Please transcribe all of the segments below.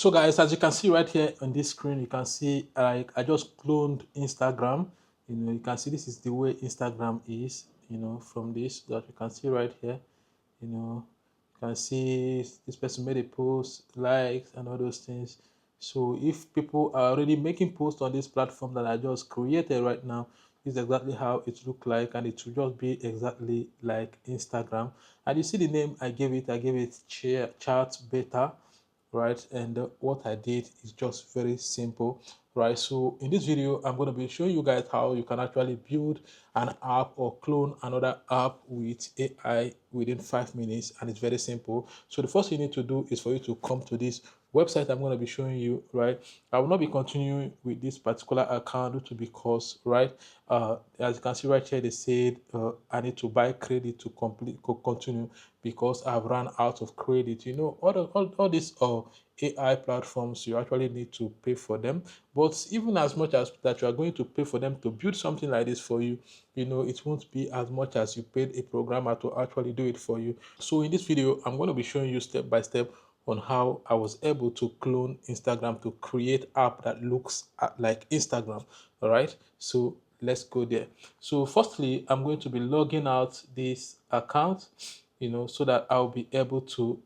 So guys, as you can see right here on this screen, you can see I just cloned Instagram. You can see this is the way Instagram is, from this that you can see right here. You can see this person made a post, likes, and all those things. So if people are already making posts on this platform that I just created right now, this is exactly how it look like, and it will just be exactly like Instagram. And you see the name I gave it chat beta, right? And what I did is just very simple, right? So in this video, I'm going to be showing you guys how you can actually build an app or clone another app with AI within 5 minutes, and it's very simple. So the first thing you need to do is for you to come to this website I'm going to be showing you, right? I will not be continuing with this particular account due to because, right, as you can see right here, they said I need to buy credit to continue because I've run out of credit. All these AI platforms, you actually need to pay for them. But even as much as that you are going to pay for them to build something like this for you, it won't be as much as you paid a programmer to actually do it for you. So in this video, I'm going to be showing you step by step on how I was able to clone Instagram to create app that looks like Instagram. All right, so let's go there. So firstly, I'm going to be logging out this account, so that I'll be able to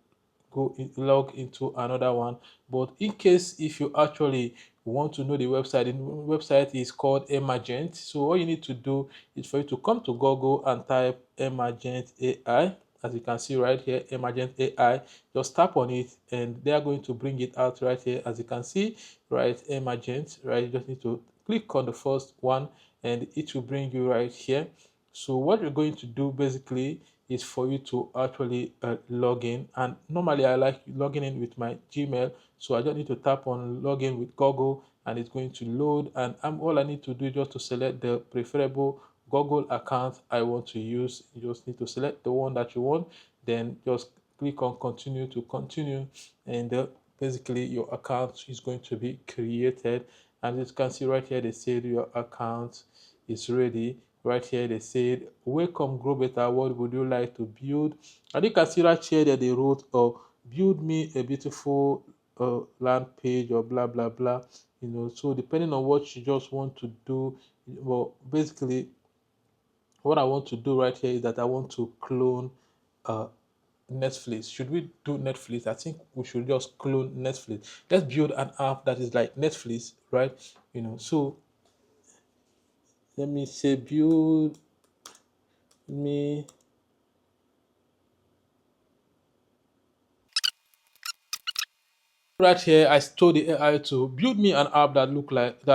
log into another one. But in case if you actually want to know the website is called Emergent. So all you need to do is for you to come to Google and type Emergent AI. As you can see right here, Emergent AI, just tap on it and they are going to bring it out right here. As you can see, right, Emergent, right, you just need to click on the first one and it will bring you right here. So what you're going to do basically is for you to actually log in, and normally I like logging in with my Gmail, so I just need to tap on login with Google and it's going to load, and all I need to do is just to select the preferable Google account I want to use. You just need to select the one that you want, then just click on continue to continue, and basically your account is going to be created. And as you can see right here, they said your account is ready. Right here they said welcome, grow better, what would you like to build? And you can see right here that they wrote build me a beautiful land page or blah blah blah. So depending on what you just want to do, well, basically what I want to do right here is that I want to clone uh Netflix. Should we do Netflix? I think we should just clone Netflix. Let's build an app that is like Netflix, right? So let me say build me right here. I told the AI to build me an app that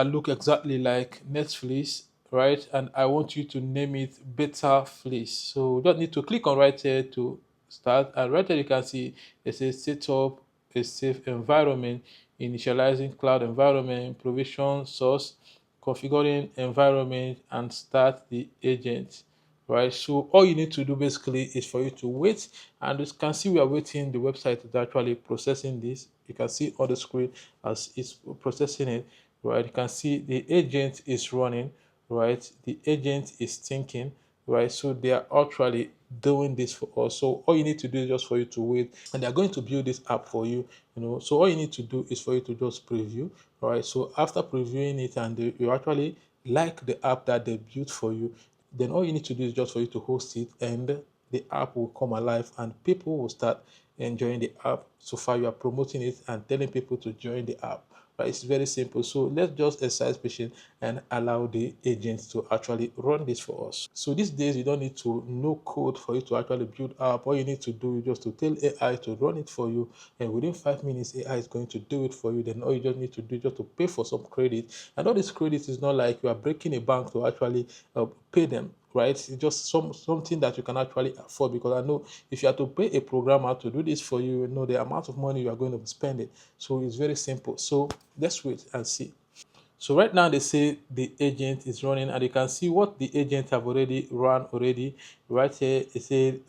look exactly like Netflix, right? And I want you to name it Beta Fleece. So you just need to click on right here to start, and right here you can see it says set up a safe environment, initializing cloud environment, provision source, configuring environment, and start the agent. Right, so all you need to do basically is for you to wait, and you can see we are waiting. The website is actually processing this. You can see on the screen as it's processing it, right? You can see the agent is running, right? The agent is thinking, right? So they are actually doing this for us. So all you need to do is just for you to wait, and they're going to build this app for you. So all you need to do is for you to just preview. All right, so after previewing it and you actually like the app that they built for you, then all you need to do is just for you to host it, and the app will come alive and people will start enjoying the app. So far you are promoting it and telling people to join the app, right? It's very simple. So let's just exercise patience and allow the agents to actually run this for us. So these days you don't need to know code for you to actually build app. All you need to do is just to tell AI to run it for you, and within 5 minutes AI is going to do it for you. Then all you just need to do is just to pay for some credit, and all this credit is not like you are breaking a bank to actually pay them, right? It's just something that you can actually afford, because I know if you have to pay a programmer to do this for you, you know the amount of money you are going to spend it. So it's very simple. So let's wait and see. So right now they say the agent is running, and you can see what the agent have already run already. Right here it said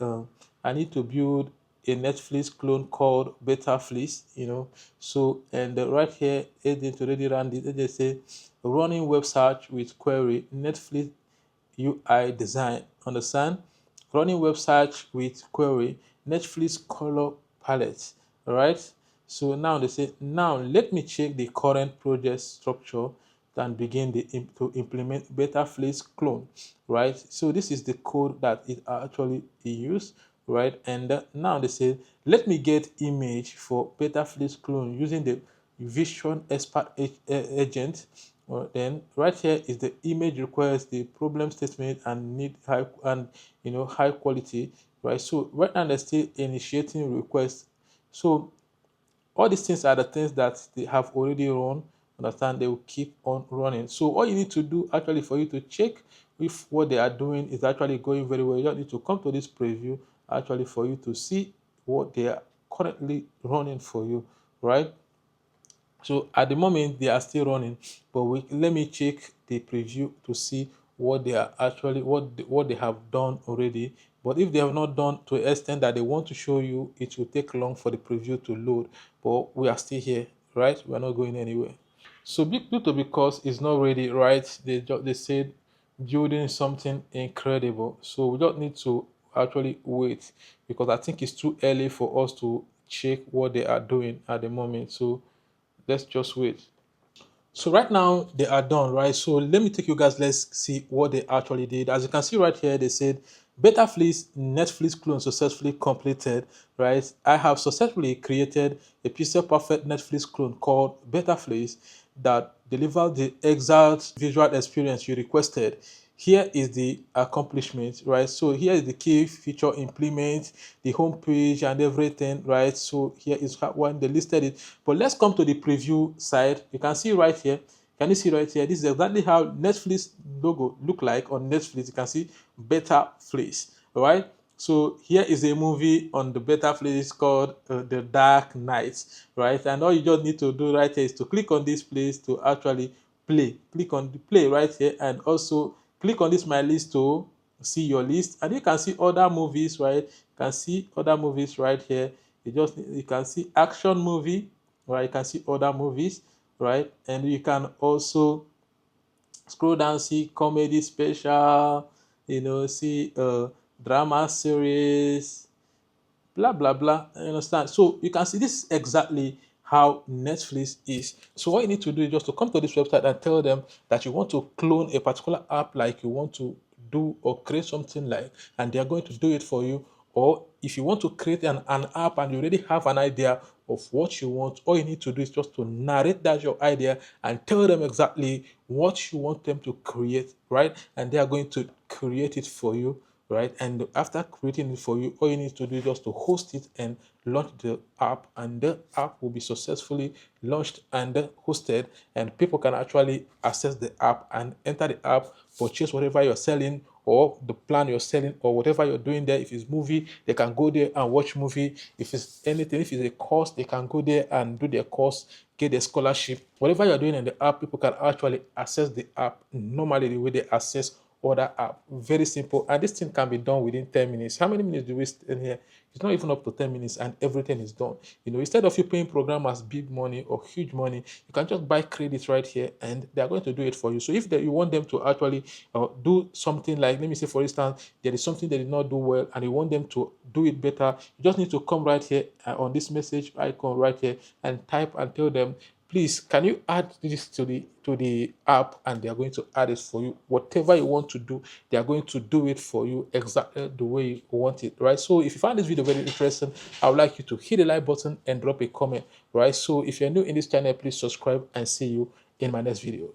I need to build a Netflix clone called Beta Fleece, So and right here agent already ran this. They say running web search with query Netflix UI design. Understand? Running web search with query Netflix color palette. All right. So now they say, now let me check the current project structure and begin to implement Betaflies clone, right? So this is the code that it actually used, right? And now they say, let me get image for Betaflies clone using the Vision Expert agent. Then right here is the image requires the problem statement and need high and high quality, right? So right now they're still initiating requests. So all these things are the things that they have already run. Understand? They will keep on running. So all you need to do actually for you to check if what they are doing is actually going very well, you just need to come to this preview actually for you to see what they are currently running for you, right? So at the moment they are still running, but let me check the preview to see what they are actually what they have done already. But if they have not done to the extent that they want to show you, it will take long for the preview to load. But we are still here, right? We are not going anywhere. So due to because it's not ready, right? They said building something incredible. So we don't need to actually wait because I think it's too early for us to check what they are doing at the moment. So let's just wait. So right now they are done, right? So let me take you guys, let's see what they actually did. As you can see right here, they said Betaflies Netflix clone successfully completed, right? I have successfully created a pixel perfect Netflix clone called Betaflies that delivers the exact visual experience you requested. Here is the accomplishment, right? So here is the key feature implement, the home page and everything, right? So here is when they listed it. But let's come to the preview side. You can see right here. Can you see right here? This is exactly how Netflix logo look like on Netflix. You can see Betaflies, right? So here is a movie on the Betaflies called The Dark Knight, right? And all you just need to do right here is to click on this place to actually play. Click on the play right here and also click on this my list to see your list, and you can see other movies, right? You can see other movies right here. You can see action movie, right? You can see other movies, right? And you can also scroll down, see comedy special, see drama series, blah blah blah. You understand? So you can see this is exactly how Netflix is. So what you need to do is just to come to this website and tell them that you want to clone a particular app, like you want to do or create something like, and they are going to do it for you. Or if you want to create an app and you already have an idea of what you want, all you need to do is just to narrate that your idea and tell them exactly what you want them to create, right? And they are going to create it for you, right? And after creating it for you, all you need to do is just to host it and launch the app, and the app will be successfully launched and hosted, and people can actually access the app and enter the app, purchase whatever you're selling or the plan you're selling or whatever you're doing there. If it's movie, they can go there and watch movie. If it's anything, if it's a course, they can go there and do their course, get their scholarship. Whatever you're doing in the app, people can actually access the app normally the way they access other app. Very simple, and this thing can be done within 10 minutes. How many minutes do we spend here? It's not even up to 10 minutes and everything is done. Instead of you paying programmers big money or huge money, you can just buy credits right here and they are going to do it for you. So if you want them to actually do something, like, let me say for instance, there is something they did not do well and you want them to do it better, you just need to come right here on this message icon right here and type and tell them, please, can you add this to the app, and they are going to add it for you. Whatever you want to do, they are going to do it for you exactly the way you want it, right? So if you find this video very interesting, I would like you to hit the like button and drop a comment, right? So if you're new in this channel, please subscribe and see you in my next video.